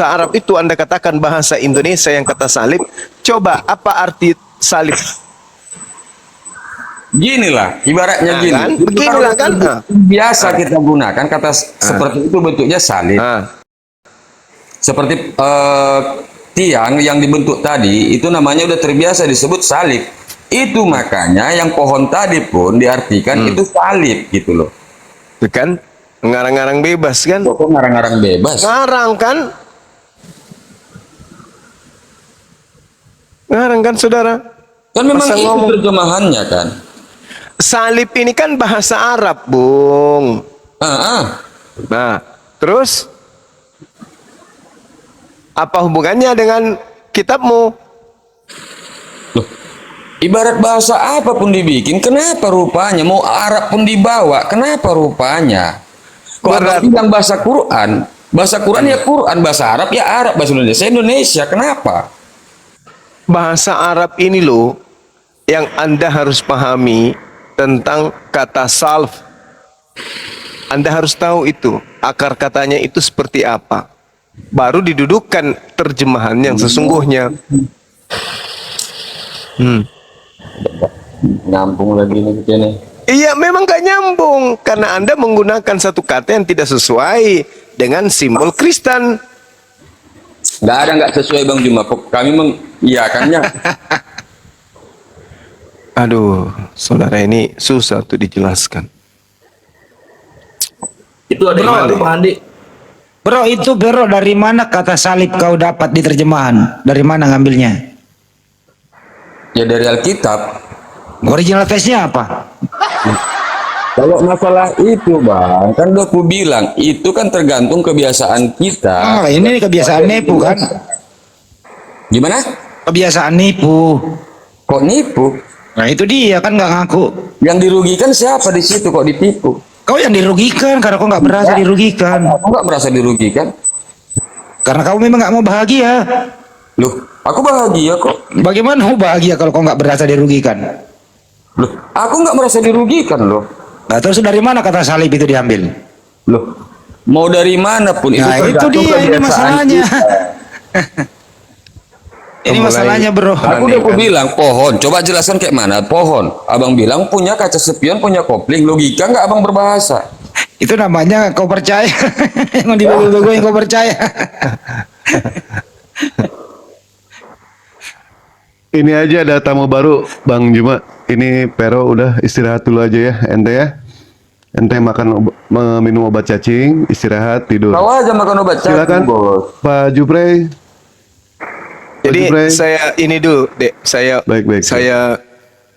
Arab itu Anda katakan bahasa Indonesia yang kata salib. Coba apa arti salib? Ginilah, ibaratnya Nah, gini. kan? Jadi Beginilah kan? biasa kita gunakan kata seperti itu bentuknya salib. Seperti tiang yang dibentuk tadi, itu namanya udah terbiasa disebut salib. Itu makanya yang pohon tadi pun diartikan itu salib gitu loh. Itu kan ngarang-ngarang bebas kan? Kok ngarang-ngarang bebas? Ngarang kan? Ngarang kan saudara? Kan memang Masa itu ngomong terjemahannya kan. salib ini kan bahasa Arab, Bung. Nah, terus apa hubungannya dengan kitabmu? Loh, ibarat bahasa apapun dibikin, kenapa rupanya mau Arab pun dibawa? Kenapa rupanya? Kok Abang bilang bahasa Quran? Bahasa Quran ya Quran, bahasa Arab ya Arab, bahasa Indonesia Indonesia. Kenapa? Bahasa Arab ini loh yang Anda harus pahami tentang kata salf. Anda harus tahu itu, akar katanya itu seperti apa. Baru didudukkan terjemahan yang sesungguhnya. Nyambung lagi nih. Iya, memang gak nyambung karena Anda menggunakan satu kata yang tidak sesuai dengan simbol Kristen. Nggak ada nggak sesuai Bang Juma. Kami mengiyakannya. Aduh, saudara ini susah untuk dijelaskan. Itu ada yang Pak Andi. Bro, itu bro, dari mana kata salib kau dapat di terjemahan? Dari mana ngambilnya? Ya dari Alkitab. Original teksnya apa? Kalau masalah itu Bang, kan udah aku bilang, itu kan tergantung kebiasaan kita. Ini kebiasaan nipu kan? Gimana? Kebiasaan nipu. Kok nipu? Nah itu dia kan nggak ngaku. Yang dirugikan siapa di situ kok ditipu? Kau yang dirugikan karena kau nggak berasa dirugikan. Aku nggak merasa dirugikan. Karena kau memang nggak mau bahagia. Loh, aku bahagia kok. Bagaimana mau bahagia kalau kau nggak berasa dirugikan? Loh, aku nggak merasa dirugikan loh. Nah terus dari mana kata salib itu diambil? Loh, mau dari mana pun Nah itu tergantung dia, ini kebiasaan masalahnya. Ini masalahnya bro. Aku udah bilang pohon, coba jelaskan kayak mana pohon. Abang bilang punya kaca spion, punya kopling, logika nggak abang berbahasa? Itu namanya kau percaya. Yang dibego-bego yang kau percaya. Ini aja ada tamu baru Bang Juma. Ini Pero udah istirahat dulu aja ya, ente ya. Ente makan minum obat cacing, istirahat, tidur. Kau aja makan obat cacing, Silakan bos. Pak Jupre. Jadi saya ini dulu, Dek, saya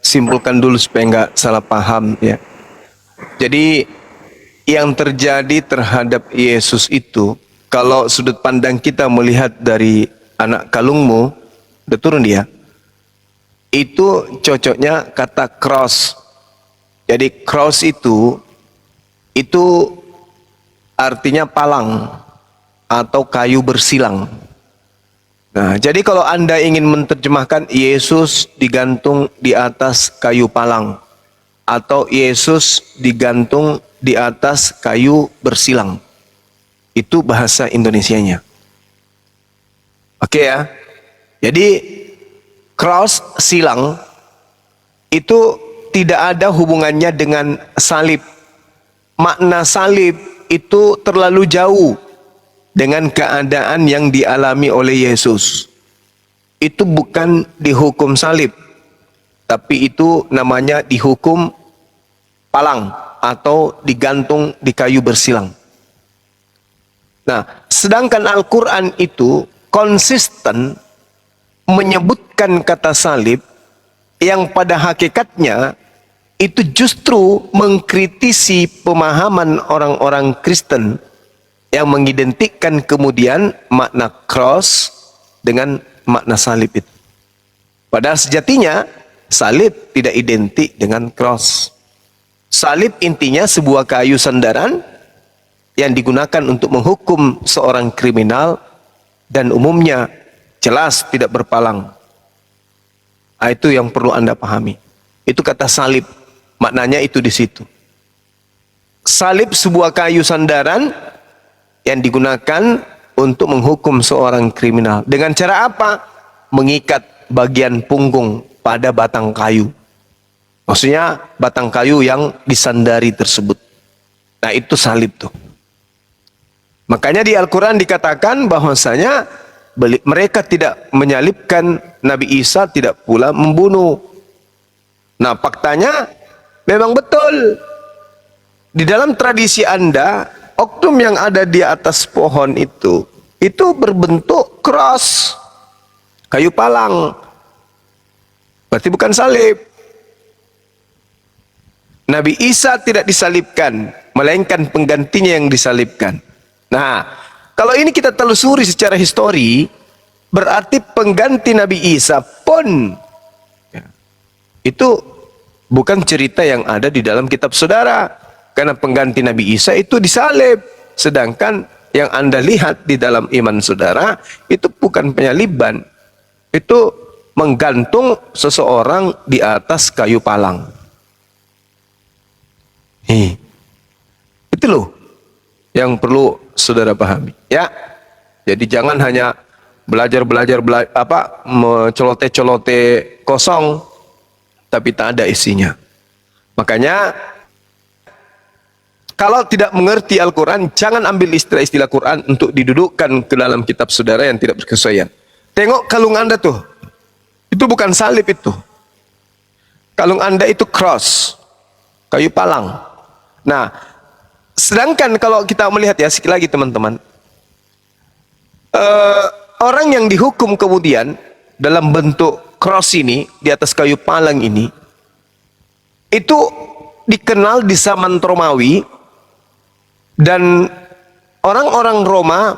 simpulkan dulu supaya nggak salah paham ya. Jadi yang terjadi terhadap Yesus itu, kalau sudut pandang kita melihat dari anak kalungmu, udah turun dia, itu cocoknya kata cross. Jadi cross itu artinya palang atau kayu bersilang. Nah, jadi kalau Anda ingin menerjemahkan Yesus digantung di atas kayu palang atau Yesus digantung di atas kayu bersilang, itu bahasa Indonesianya. Oke ya. Jadi cross, silang itu tidak ada hubungannya dengan salib. Makna salib itu terlalu jauh dengan keadaan yang dialami oleh Yesus. Itu bukan dihukum salib, tapi itu namanya dihukum palang atau digantung di kayu bersilang. Nah, sedangkan Al-Quran itu konsisten menyebutkan kata salib yang pada hakikatnya itu justru mengkritisi pemahaman orang-orang Kristen yang mengidentikan kemudian makna cross dengan makna salib itu. Padahal sejatinya salib tidak identik dengan cross. Salib intinya sebuah kayu sandaran yang digunakan untuk menghukum seorang kriminal dan umumnya jelas tidak berpalang. Itu yang perlu Anda pahami. Itu kata salib, maknanya itu di situ. Salib sebuah kayu sandaran yang digunakan untuk menghukum seorang kriminal. Dengan cara apa? Mengikat bagian punggung pada batang kayu. Maksudnya batang kayu yang disandari tersebut. Nah, itu salib tuh. Makanya di Al-Quran dikatakan bahwasanya mereka tidak menyalibkan Nabi Isa, tidak pula membunuh. Nah, faktanya memang betul. Di dalam tradisi Anda, oknum yang ada di atas pohon itu berbentuk cross, kayu palang. Berarti bukan salib. Nabi Isa tidak disalibkan, melainkan penggantinya yang disalibkan. Nah, kalau ini kita telusuri secara histori, berarti pengganti Nabi Isa pun itu bukan cerita yang ada di dalam kitab saudara. Karena pengganti Nabi Isa itu disalib. Sedangkan yang Anda lihat di dalam iman saudara, itu bukan penyaliban. Itu menggantung seseorang di atas kayu palang. Itu loh yang perlu saudara pahami, ya. Jadi jangan hanya belajar mencelote-celote kosong tapi tak ada isinya. Makanya kalau tidak mengerti Al-Quran, jangan ambil istilah-istilah Quran untuk didudukkan ke dalam kitab saudara yang tidak berkesesuaian. Tengok kalung Anda tuh, itu bukan salib itu. Kalung Anda itu cross, kayu palang. Nah, sedangkan kalau kita melihat, ya sekali lagi teman-teman, orang yang dihukum kemudian dalam bentuk cross ini, di atas kayu palang ini, itu dikenal di zaman Romawi, dan orang-orang Roma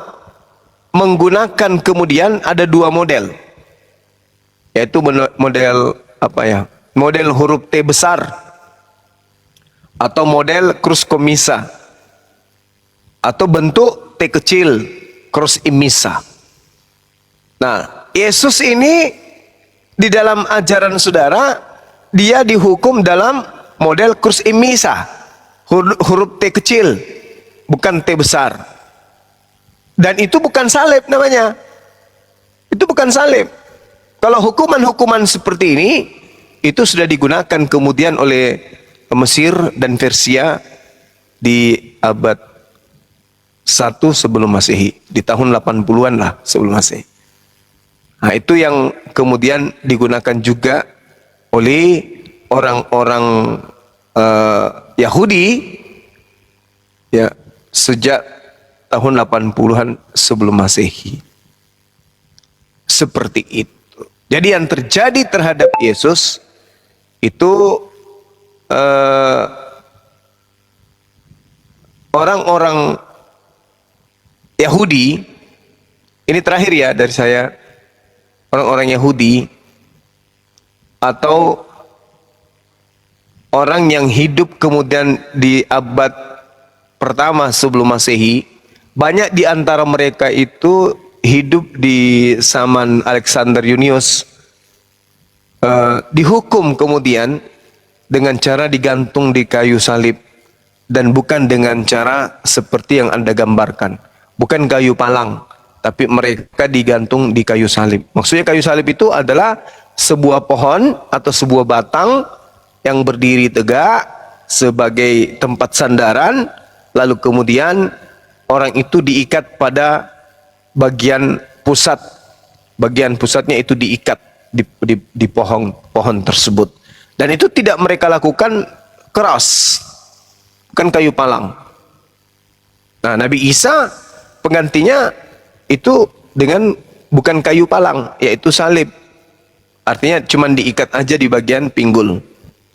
menggunakan kemudian ada dua model, yaitu model model huruf T besar, atau model krus komisa, atau bentuk T kecil, krus imisa. Nah, Yesus ini di dalam ajaran saudara, dia dihukum dalam model krus imisa, huruf T kecil, bukan T besar. Dan itu bukan salib namanya. Itu bukan salib. Kalau hukuman-hukuman seperti ini, itu sudah digunakan kemudian oleh Mesir dan Persia di abad 1 sebelum Masehi, di tahun 80-an lah sebelum Masehi. Nah, itu yang kemudian digunakan juga oleh orang-orang Yahudi ya sejak tahun 80-an sebelum Masehi. Seperti itu. Jadi yang terjadi terhadap Yesus itu orang-orang Yahudi, ini terakhir ya dari saya, orang-orang Yahudi atau orang yang hidup kemudian di abad pertama sebelum Masehi, banyak di antara mereka itu hidup di zaman Alexander Yunius, dihukum kemudian dengan cara digantung di kayu salib, dan bukan dengan cara seperti yang Anda gambarkan, bukan kayu palang, tapi mereka digantung di kayu salib. Maksudnya kayu salib itu adalah sebuah pohon atau sebuah batang yang berdiri tegak sebagai tempat sandaran, lalu kemudian orang itu diikat pada bagian pusat, bagian pusatnya itu diikat di pohon tersebut. Dan itu tidak mereka lakukan keras, bukan kayu palang. Nah, Nabi Isa penggantinya itu dengan bukan kayu palang, yaitu salib. Artinya cuma diikat aja di bagian pinggul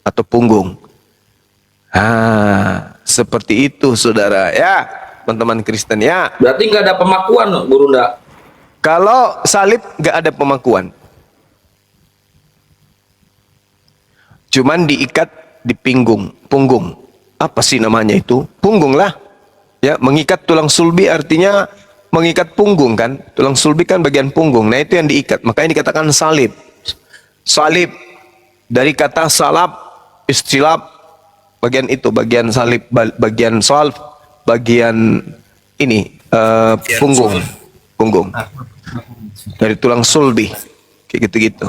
atau punggung. Seperti itu saudara ya, teman-teman Kristen ya. Berarti nggak ada pemakuan, Guru Nda? Kalau salib nggak ada pemakuan. Cuman diikat di punggung. Apa sih namanya itu? Punggung lah. Ya, mengikat tulang sulbi artinya mengikat punggung kan? Tulang sulbi kan bagian punggung. Nah, itu yang diikat. Makanya dikatakan salib. Salib dari kata salab, istilab, bagian itu, bagian salib, bagian salb, bagian ini punggung. punggung. Dari tulang sulbi. Kayak gitu-gitu.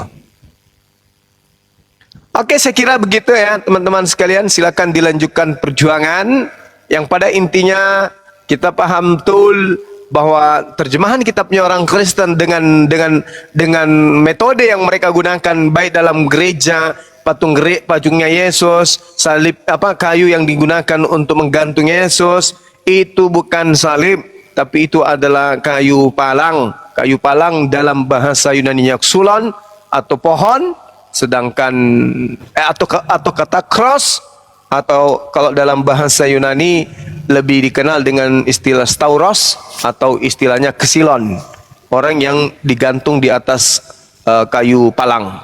Oke, saya kira begitu ya teman-teman sekalian. Silakan dilanjutkan perjuangan. Yang pada intinya kita paham betul bahwa terjemahan kitabnya orang Kristen dengan metode yang mereka gunakan baik dalam gereja, patungnya Yesus, salib kayu yang digunakan untuk menggantung Yesus, itu bukan salib, tapi itu adalah kayu palang. Kayu palang dalam bahasa Yunani-nya xulon atau pohon, sedangkan atau kata cross, atau kalau dalam bahasa Yunani lebih dikenal dengan istilah stauros atau istilahnya kesilon, orang yang digantung di atas kayu palang.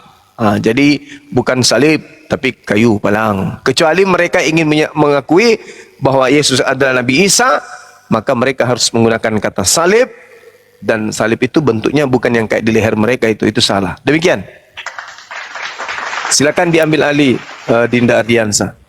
Jadi bukan salib tapi kayu palang. Kecuali mereka ingin mengakui bahwa Yesus adalah Nabi Isa, maka mereka harus menggunakan kata salib, dan salib itu bentuknya bukan yang kayak di leher mereka, itu salah. Demikian. Silakan diambil alih Dinda Ardiansa.